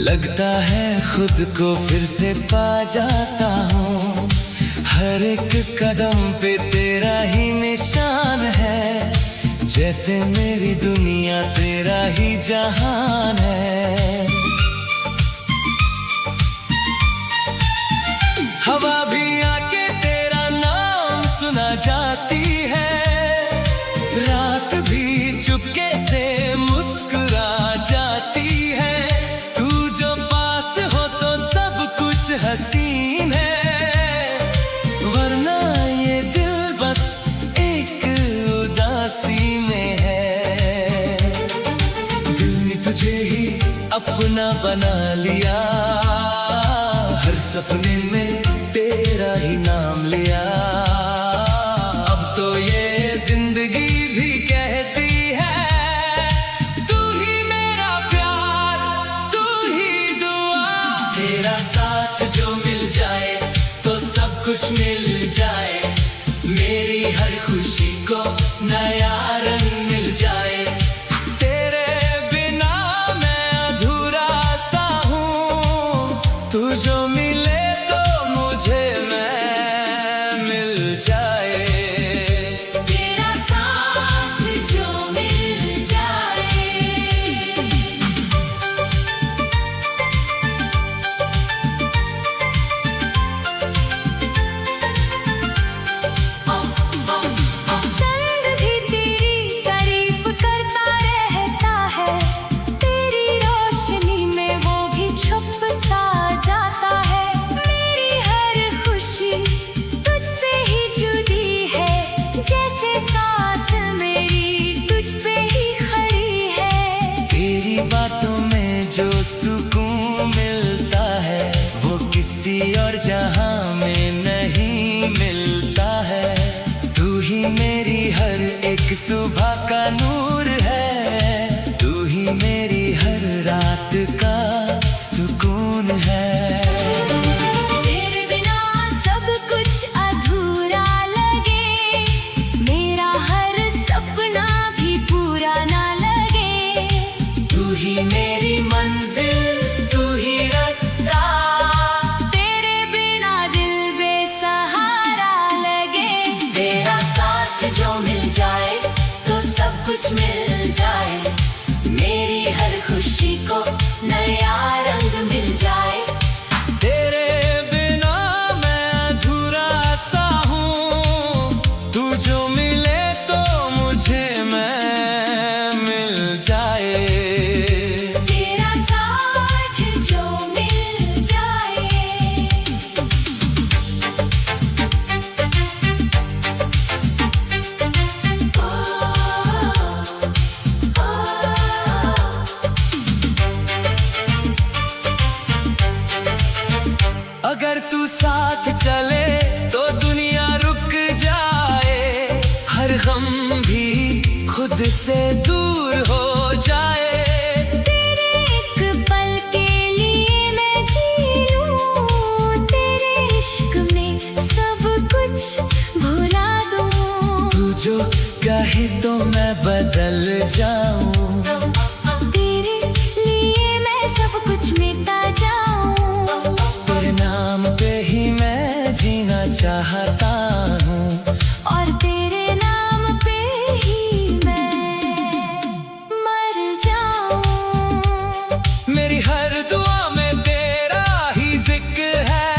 लगता है खुद को फिर से पा जाता हूँ। हर एक कदम पे तेरा ही निशान है, जैसे मेरी दुनिया तेरा ही जहान है। हवा भी आके तेरा नाम सुना जाती है, रात भी चुपके से मुस्कुरा जाती है। तू जो पास हो तो सब कुछ हसीन है, वरना ये दिल बस एक उदासी में है। दिल ने तुझे ही अपना बना लिया, हर सपने में तेरा ही नाम लिया। अब तो ये जिंदगी भी कहती है, तू ही मेरा प्यार, तू ही दुआ। तेरा साथ जो मिल जाए तो सब कुछ मिल जाए, मेरी हर खुशी को नया रंग मिल जाए। तेरे बिना मैं अधूरा सा हूँ, तू जो मिले बातों में जो सुकून मिलता है, वो किसी और जहां में नहीं मिलता है। तू ही मेरी हर एक सुबह का नूर है, तू ही मेरी हर रात का सुकून है। मेरी मंजिल तू ही रास्ता, तेरे बिना दिल बेसहारा लगे। तेरा साथ जो मिल जाए तो सब कुछ मिल जाए, मेरी हर खुशी को नया रंग मिल जाए। तेरे बिना मैं अधूरा सा हूँ, तू जो मिले तो मुझे मैं मिल जाए। अगर तू साथ चले तो दुनिया रुक जाए, हर गम भी खुद से दूर हो जाए। तेरे एक पल के लिए मैं जी लूं, तेरे इश्क में सब कुछ भुला दूं। तू जो कहे तो मैं बदल जाऊं, तेरे लिए मैं सब कुछ मिटा जाऊं। नाम पे ही मैं जीना चाहता हूँ, और तेरे नाम पे ही मैं मर जाऊँ। मेरी हर दुआ में तेरा ही जिक्र है,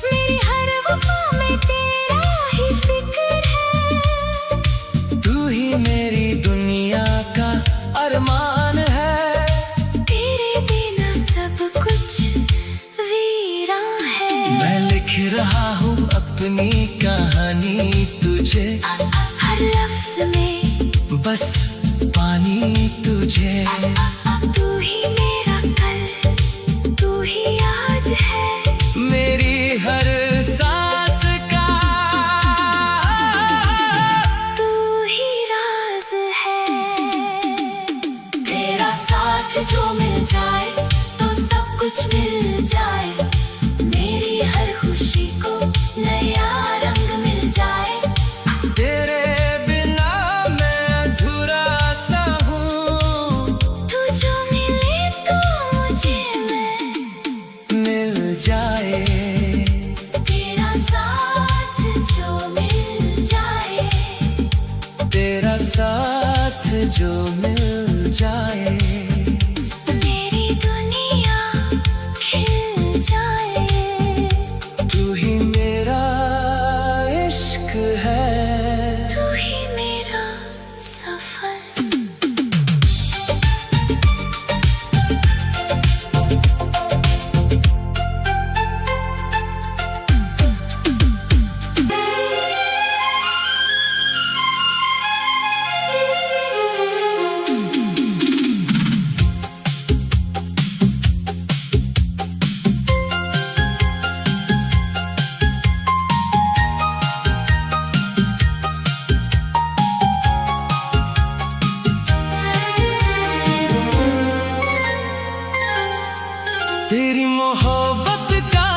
मेरी हर वफा में तेरा ही फिक्र है। तू ही मेरी दुनिया का तेरी मोहब्बत का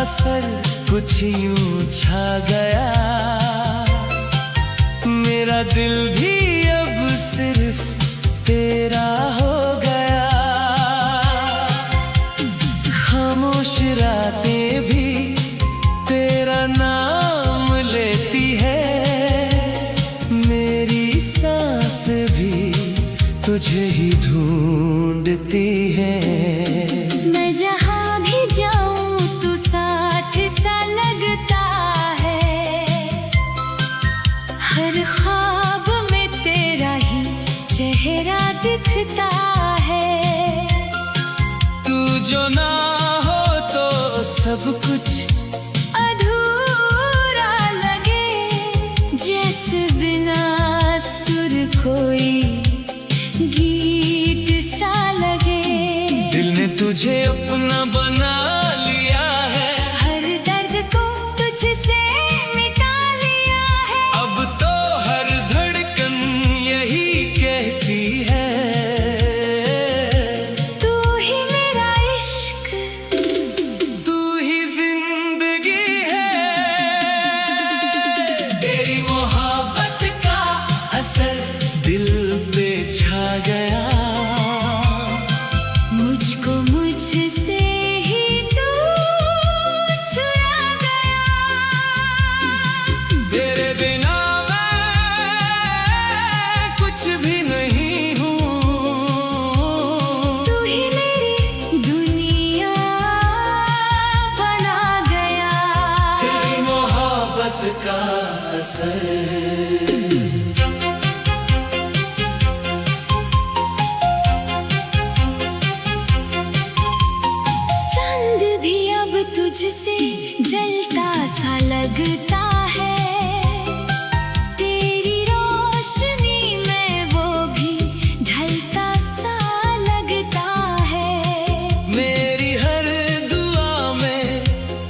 असर कुछ यूं छा गया, मेरा दिल भी अब सिर्फ तेरा हो गया। खामोश रातें भी तेरा नाम लेती है, मेरी सांस भी तुझे ही ढूंढती है। मैं जहाँ भी जाऊँ तू साथ सा लगता है, हर ख्वाब में तेरा ही चेहरा दिखता है। तू जो ना हो तो सब कुछ अधूरा लगे, जैसे बिना सुर कोई गीत सा लगे। दिल ने तुझे अपना बना लिया है, हर दर्द को तुझसे मिटा लिया है। अब तो हर धड़कन यही कहती है, तू ही मेरा इश्क, तू ही जिंदगी है। तेरी मोहब्बत का असर दिल पे छा गया, मुझको मुझसे ही तू चुरा गया। तेरे बिना मैं कुछ भी नहीं हूँ, तू ही मेरी दुनिया बना गया। तेरी मोहब्बत का असर। चांद भी अब तुझसे जलता सा लगता है, तेरी रोशनी में वो भी ढलता सा लगता है। मेरी हर दुआ में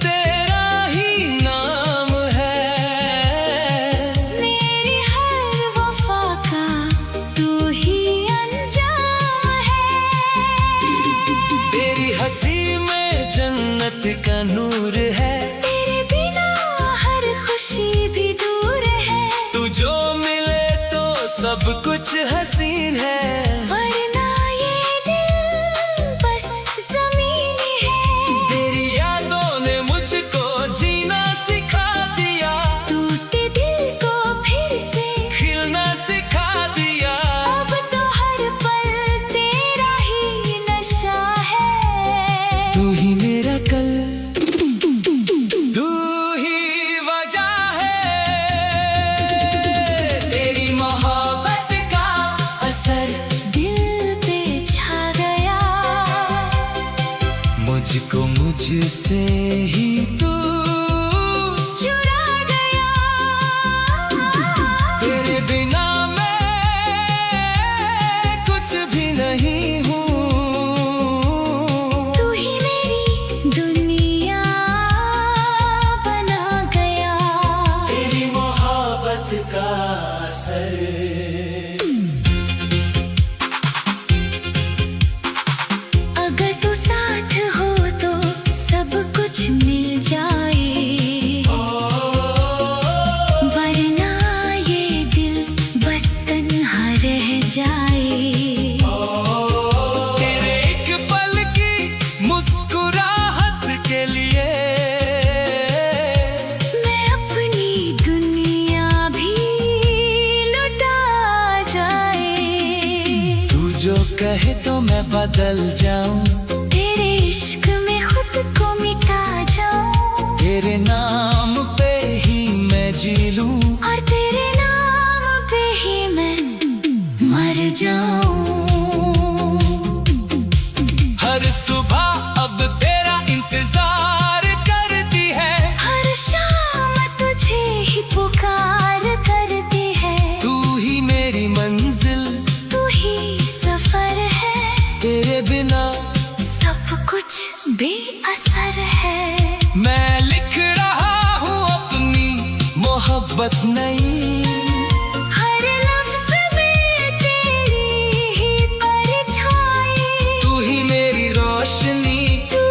तेरा ही नाम है, मेरी हर वफा का तू ही अंजाम है। तेरी हंसी में जन्नत का नूर है, तेरे बिना हर खुशी भी दूर है। तू जो मिले तो सब कुछ हसीन है। वरना ये दिल बस ज़मीन है। तेरी यादों ने मुझको जीना सिखा दिया, टूटे दिल को फिर से खिलना सिखा दिया। अब तो हर पल तेरा ही नशा है। तू ही मेरा कल, तू ही वजह है। तेरी मोहब्बत का असर दिल पे छा गया, मुझको मुझसे ही तू चुरा गया। तेरे बिना मैं कुछ भी नहीं हूँ, तू ही मेरी दुनिया बना गया। तेरी मोहब्बत का असर। अगर तू साथ हो तो सब कुछ मिल जाए, वरना ये दिल बस तन्हा रह जाए। तेरे एक पल की मुस्कुराहट के लिए मैं अपनी दुनिया भी लुटा जाए। तू जो कहे तो मैं बदल जाऊं, तेरे इश्क में खुद को मिटा जाऊं, तेरे नाम पे ही मैं जी लूं, और तेरे नाम पे ही मैं मर जाऊं। हर सुबह अब तेरा इंतजार करती है, हर शाम तुझे ही पुकार करती है। तू ही मेरी मंजिल, तू ही सफर है, तेरे बिना सब कुछ बेअसर है। मैं लिख रहा हूँ अपनी मोहब्बत नई, हर लफ्ज़ में तेरी ही परछाई, तू ही मेरी रोशनी, तू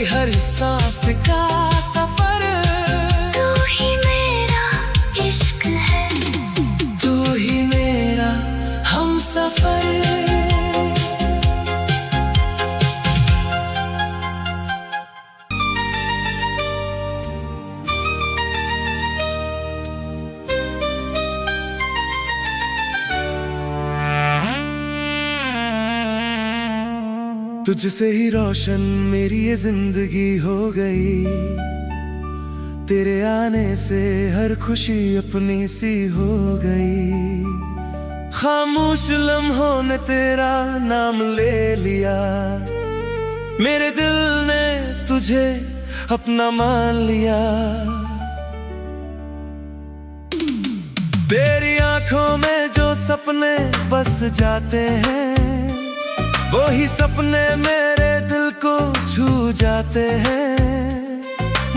हर सांस का सफर। तू ही मेरा इश्क है, तू ही मेरा हम सफर। तुझसे ही रोशन मेरी ये जिंदगी हो गई, तेरे आने से हर खुशी अपनी सी हो गई। खामोश लम्हों ने तेरा नाम ले लिया, मेरे दिल ने तुझे अपना मान लिया। तेरी आंखों में जो सपने बस जाते हैं, वो ही सपने मेरे दिल को छू जाते हैं।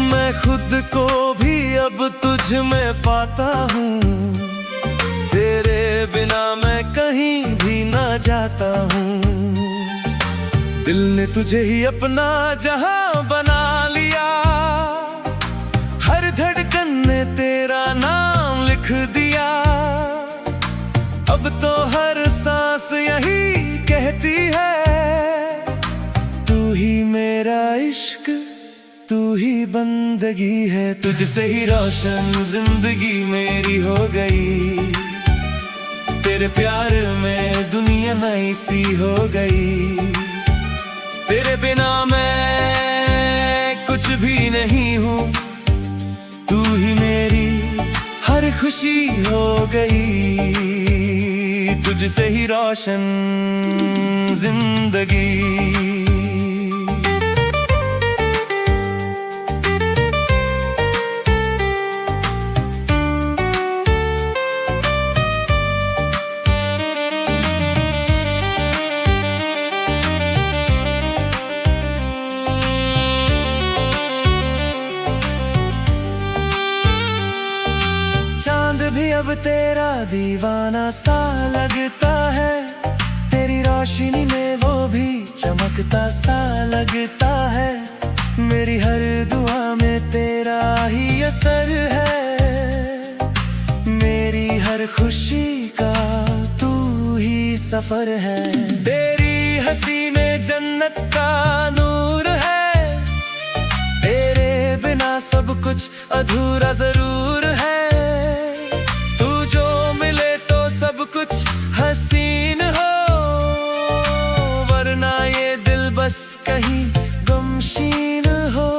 मैं खुद को भी अब तुझ में पाता हूँ, तेरे बिना मैं कहीं भी ना जाता हूँ। दिल ने तुझे ही अपना जहां बना लिया, हर धड़कन ने तेरा नाम लिख दिया। अब तो हर सांस यही कहती है, तू ही मेरा इश्क, तू ही बंदगी है। तुझसे ही रोशन जिंदगी मेरी हो गई, तेरे प्यार में दुनिया नई सी हो गई। तेरे बिना मैं कुछ भी नहीं हूँ, तू ही मेरी हर खुशी हो गई। तुझसे ही रोशन जिंदगी। भी अब तेरा दीवाना सा लगता है, तेरी रोशनी में वो भी चमकता सा लगता है। मेरी हर दुआ में तेरा ही असर है, मेरी हर खुशी का तू ही सफर है। तेरी हंसी में जन्नत का नूर है, तेरे बिना सब कुछ अधूरा जरूर है। हसीन हो वरना ये दिल बस कहीं गमशीन हो।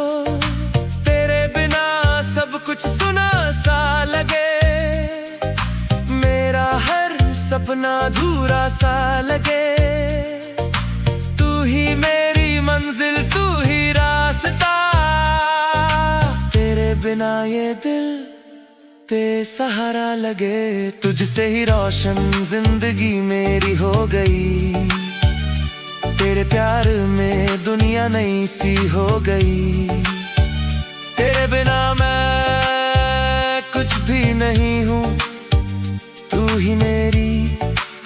तेरे बिना सब कुछ सुना सा लगे, मेरा हर सपना अधूरा सा लगे। तू ही मेरी मंजिल, तू ही रास्ता, तेरे बिना ये दिल बेसहारा लगे। तुझसे ही रोशन जिंदगी मेरी हो गई, तेरे प्यार में दुनिया नई सी हो गई। तेरे बिना मैं कुछ भी नहीं हूँ, तू ही मेरी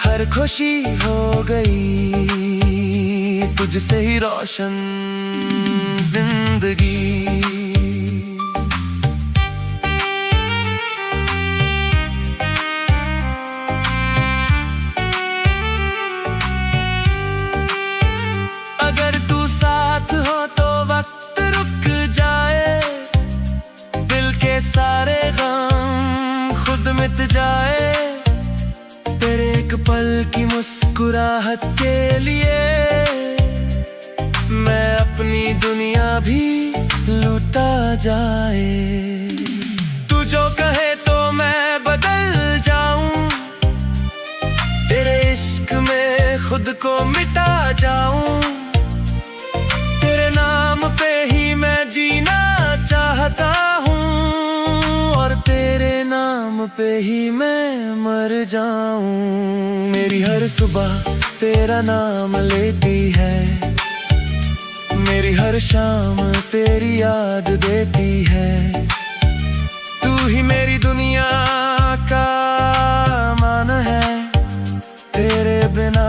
हर खुशी हो गई। तुझसे ही रोशन जिंदगी। अगर तू साथ हो तो वक्त रुक जाए, दिल के सारे गम खुद मिट जाए। तेरे एक पल की मुस्कुराहट के लिए मैं अपनी दुनिया भी लूटा जाए। तू जो कहे तो मैं बदल जाऊं, तेरे इश्क में खुद को मिटा जाऊं। पे ही मैं जीना चाहता हूँ और तेरे नाम पे ही मैं मर जाऊं। मेरी हर सुबह तेरा नाम लेती है, मेरी हर शाम तेरी याद देती है। तू ही मेरी दुनिया का मान है, तेरे बिना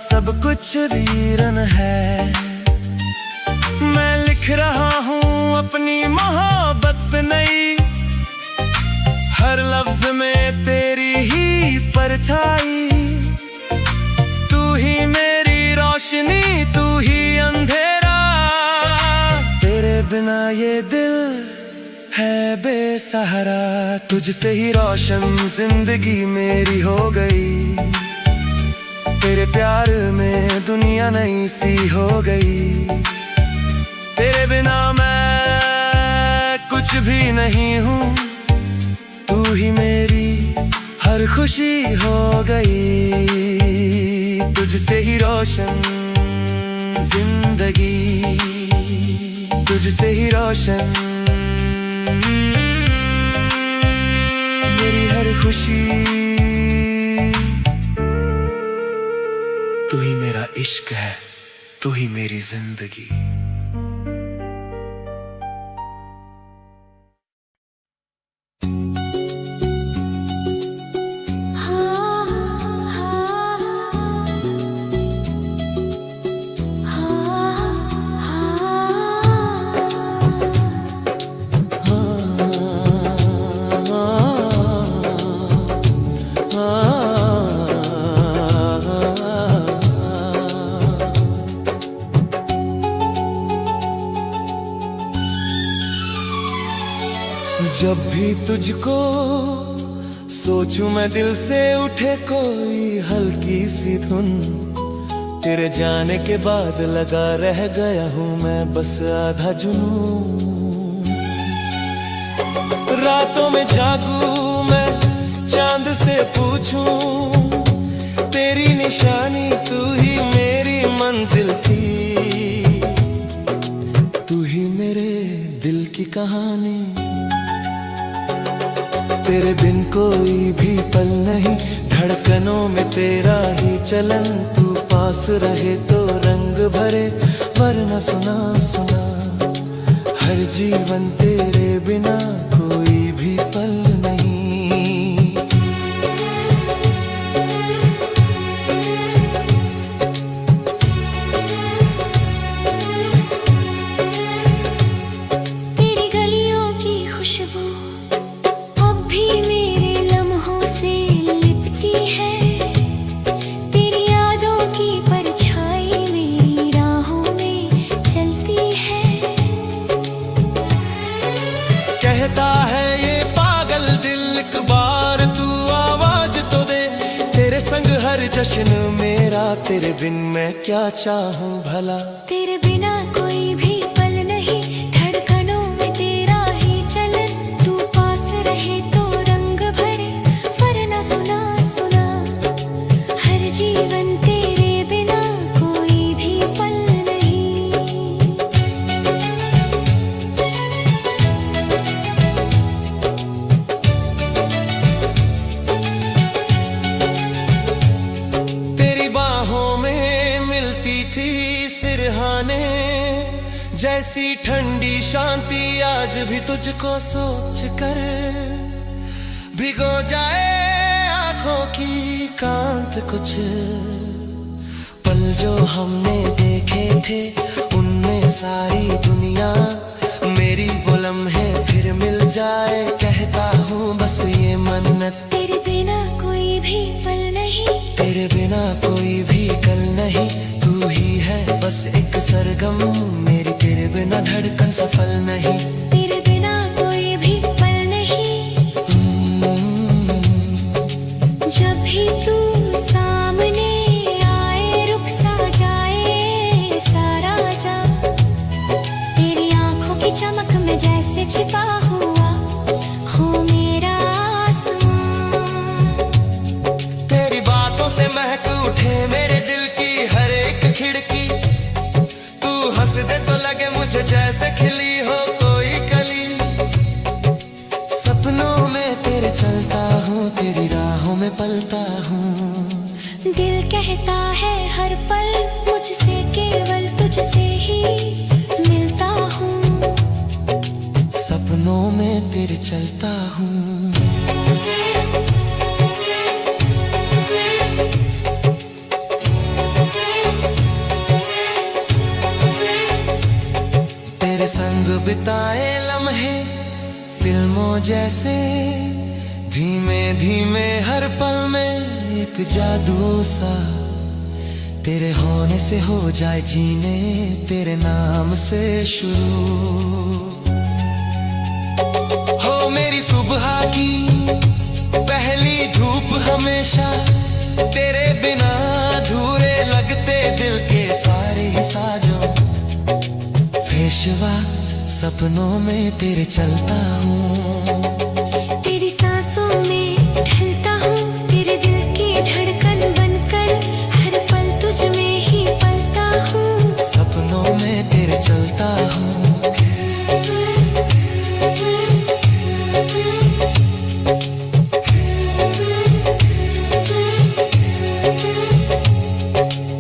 सब कुछ वीरन है। मैं लिख परछाई, तू ही मेरी रोशनी, तू ही अंधेरा। तेरे बिना ये दिल है बेसहारा, तुझसे ही रोशन जिंदगी मेरी हो गई। तेरे प्यार में दुनिया नई सी हो गई। तेरे बिना मैं कुछ भी नहीं हूँ, तू ही मेरी हर खुशी हो गई। तुझसे ही रोशन जिंदगी, तुझसे ही रोशन मेरी हर खुशी। तू ही मेरा इश्क है, तू ही मेरी जिंदगी। जब भी तुझको सोचूं मैं, दिल से उठे कोई हल्की सी धुन। तेरे जाने के बाद लगा रह गया हूँ मैं बस आधा जुनून। रातों में जागूं मैं, चांद से पूछूं, तेरी निशानी तू ही मेरी मंजिल थी। तू ही मेरे दिल की कहानी। तेरे बिन कोई भी पल नहीं, धड़कनों में तेरा ही चलन। तू पास रहे तो रंग भरे, वरना सुना सुना। हर जीवन तेरे बिना कोई भी पल नहीं। तेरी गलियों की खुशबू अब भी मेरे लम्हों से लिपटी है। तेरी यादों की परछाई मेरी राहों में चलती है। कहता है ये पागल दिल, एक बार तू आवाज तो दे। तेरे संग हर जश्न मेरा, तेरे बिन मैं क्या चाहूं भला। तेरे बिना कोई भी पल नहीं, धड़कनों में तेरा ही चलन। तू पास रहे तो रंग भरे, वरना सुना सुना। हर जीवन तेरे बिना कोई भी पल नहीं। तेरी बाहों में मिलती थी सिरहाने जैसी ठंडी शांति। आज भी तुझको सोच कर भिगो जाए आंखों की कांत। कुछ पल जो हमने देखे थे, उनमें सारी दुनिया मेरी वो लम्हे फिर मिल जाए। कहता हूँ बस ये मन्नत, तेरे बिना कोई भी पल नहीं। तेरे बिना कोई भी कल नहीं। तू ही है बस एक सरगम मेरी, तेरे बिना धड़कन सफल नहीं। तेरे बिना कोई भी पल नहीं। जब भी तू सामने आए, रुक सा जाए सारा जग। तेरी आंखों की चमक में जैसे छिपा हुआ हो मेरा आसमां। तेरी बातों से महक उठे मेरे दिल की हर एक खिड़की। तू हंस दे तो लगे मुझे जैसे खिली हो कोई कली। सपनों में तेरे चलता हूँ, तेरी राहों में पलता हूँ। दिल कहता है हर पल मुझसे केवल तुझसे ही मिलता हूँ। सपनों में तेरे चलता हूँ। तेरे संग बिताए लम्हे फिल्मों जैसे, धीमे धीमे हर पल में एक जादू सा तेरे होने से हो जाए जीने तेरे नाम से शुरू। हो मेरी सुबह की पहली धूप हमेशा तेरे बिना अधूरे लगते दिल के सारे ही साजों पेशवा सपनों में तेरे चलता हूँ। तेरी सांसों में ढलता हूँ तेरे दिल की धड़कन बनकर हर पल तुझ में ही पलता हूँ। सपनों में तेरे चलता हूँ।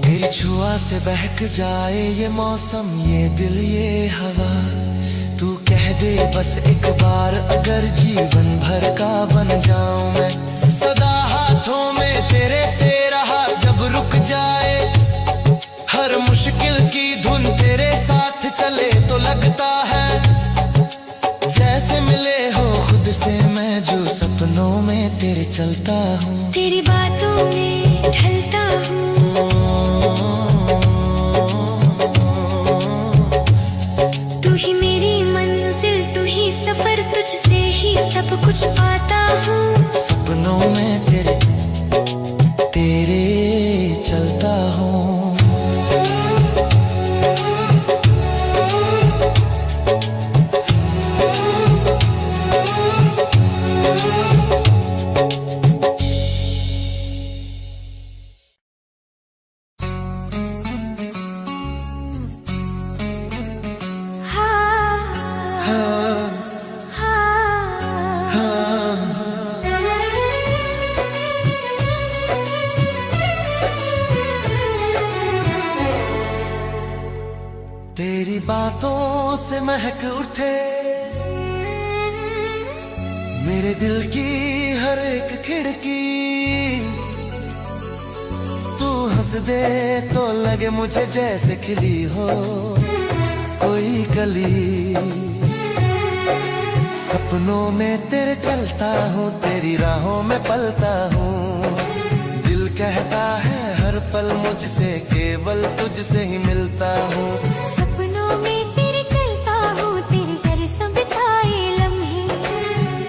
तेरी छुआ से बहक जाए ये मौसम ये दिल ये हवा तू कह दे बस एक बार अगर जीवन भर का बन जाऊं मैं सदा हाथों में तेरे तेरा हाथ जब रुक जाए हर मुश्किल की धुन तेरे साथ चले तो लगता है जैसे मिले हो खुद से मैं जो सपनों में तेरे चलता हूँ। तेरी बातों में ढलता हूँ तू ही मेरी मंजिल तू ही सफर तुझसे ही सब कुछ पाता हूँ। सपनों में तेरे चलता हूँ। तेरी बातों से महक उठे मेरे दिल की हर एक खिड़की तू हंस दे तो लगे मुझे जैसे खिली हो कोई कली। सपनों में तेरे चलता हूँ तेरी राहों में पलता हूँ दिल कहता है हर पल मुझसे केवल तुझसे ही मिलता हूँ। सपनों में तेरे चलता हूँ तेरे सर सब बिताए लम्हे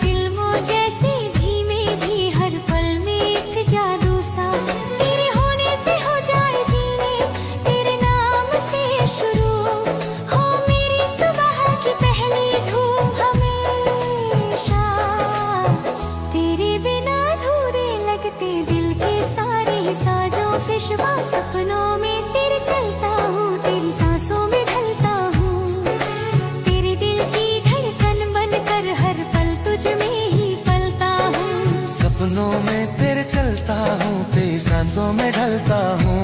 फिल्मों जैसे धीमे धी हर पल में एक जादू सा तेरे होने से हो जाए जीने तेरे नाम से शुरू हो मेरी सुबह की पहली धूप हमेशा तेरे बिना अधूरे लगते दिल के सारे ही साजों पेशवा। सपनों में तेरे चलता हूँ तेरी सांसों में ढलता हूँ तेरे दिल की धड़कन बनकर हर पल तुझ में ही पलता हूँ। सपनों में तेरे चलता हूँ तेरी सांसों में ढलता हूँ।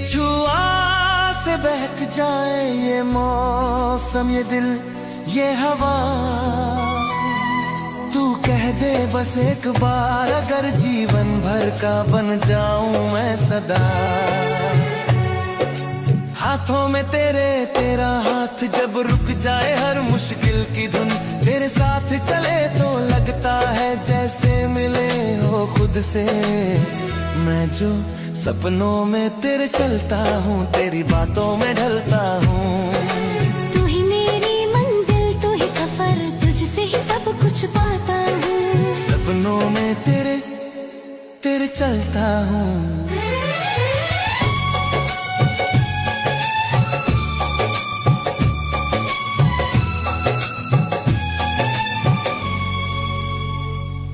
छुआ से बहक जाए ये मौसम ये दिल ये हवा तू कह दे बस एक बार अगर जीवन भर का बन जाऊं मैं सदा। हाथों में तेरा हाथ जब रुक जाए हर मुश्किल की धुन तेरे साथ चले तो लगता है जैसे मिले हो खुद से मैं जो सपनों में तेरे चलता हूँ तेरी बातों में ढलता हूँ। तू ही मेरी मंजिल तू ही सफर तुझसे ही सब कुछ पाता हूँ। सपनों में तेरे चलता हूँ।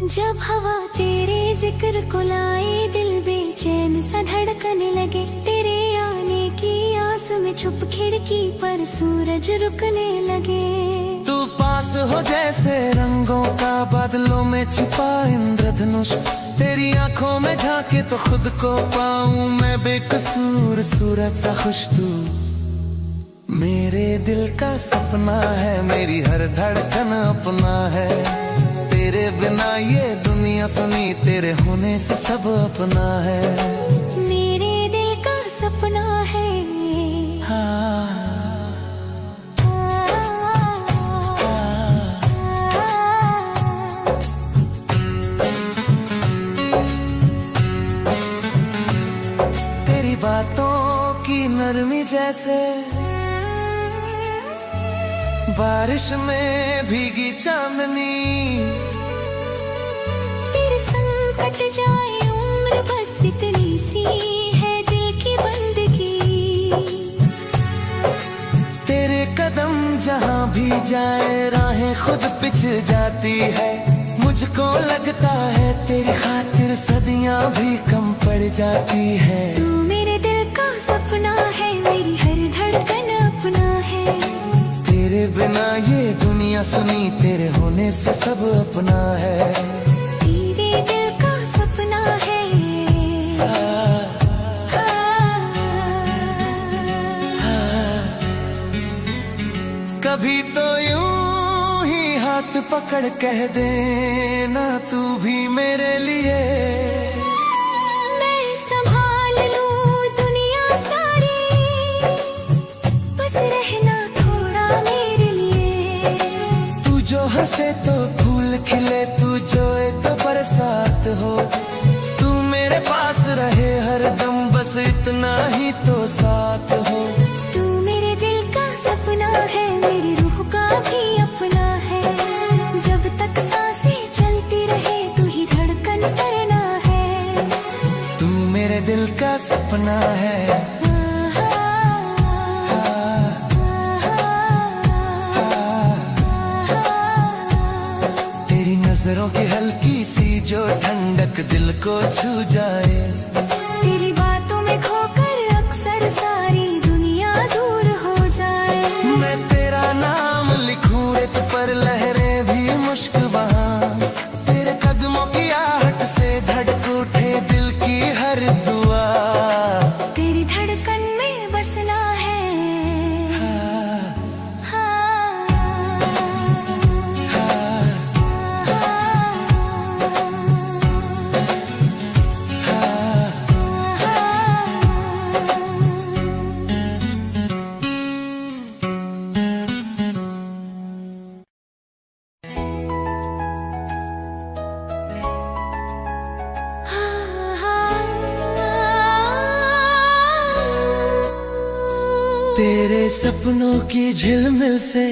जब हवा तेरे जिक्र को लाए दिल बेचैन सा धड़कने लगे तेरे आने की आस में छुप खिड़की पर सूरज रुकने लगे। तू पास हो जैसे रंगों का बादलों में छिपा इंद्रधनुष तेरी आंखों में झांके तो खुद को पाऊं मैं बेकसूर सूरत सा खुश तू मेरे दिल का सपना है, मेरी हर धड़कन अपना है। तेरे बिना ये दुनिया सुनी, तेरे होने से सब अपना है। मेरे दिल का सपना है। तेरी बातों की नरमी जैसे बारिश में भीगी चांदनी। तेरे संग कट जाए उम्र, बस इतनी सी है दिल की बंदगी। तेरे कदम जहाँ भी जाए, राहें खुद पिछ जाती है। मुझको लगता है तेरी खातिर सदियाँ भी कम पड़ जाती है। तू मेरे दिल का सपना है, मेरी हर धड़कन अपना है। तेरे बिना ये दुनिया सुनी, तेरे होने से सब अपना है। तेरे दिल का सपना है। कभी तो यूं ही हाथ पकड़ कह देना तू भी मेरे लिए। मैं संभाल लूं दुनिया सारी, बस रहना थोड़ा मेरे लिए। तू जो हंसे तो फूल खिले, तू जोए तो बरसात हो। तू मेरे पास रहे हर दम, बस इतना ही तो साथ हो। तू मेरे दिल का सपना है, मेरी रूह का भी अपना है। जब तक सांसें चलती रहे, तू ही धड़कन करना है। तू मेरे दिल का सपना है। तेरी नजरों की हल्की सी जो ठंडक दिल को छू जाए। तेरी बातों में खोकर अक्सर सारी दुनिया दूर हो जाए। मैं तेरा नाम लिखूं रेत पर, लहरें भी मुश्क वहाँ। तेरे कदमों की आहट से धड़क उठे दिल की हर दुआ। तेरी धड़कन में बसना है। तेरे सपनों की झिलमिल से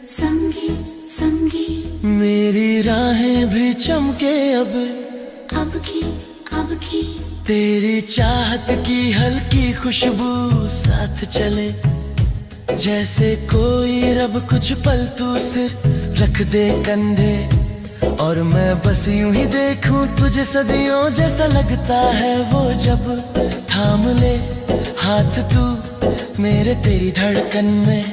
संगी संगी मेरी राहें भी चमके अब की तेरी चाहत की हल्की खुशबू साथ चले। जैसे कोई रब कुछ पल तू सिर रख दे कंधे, और मैं बस यूं ही देखूं तुझे सदियों जैसा लगता है वो जब थाम ले हाथ तू मेरे। तेरी धड़कन में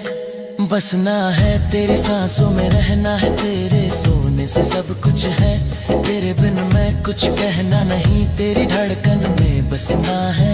बसना है, तेरी सांसों में रहना है, तेरे सोने से सब कुछ है। तेरे बिन मैं कुछ कहना नहीं, तेरी धड़कन में बसना है।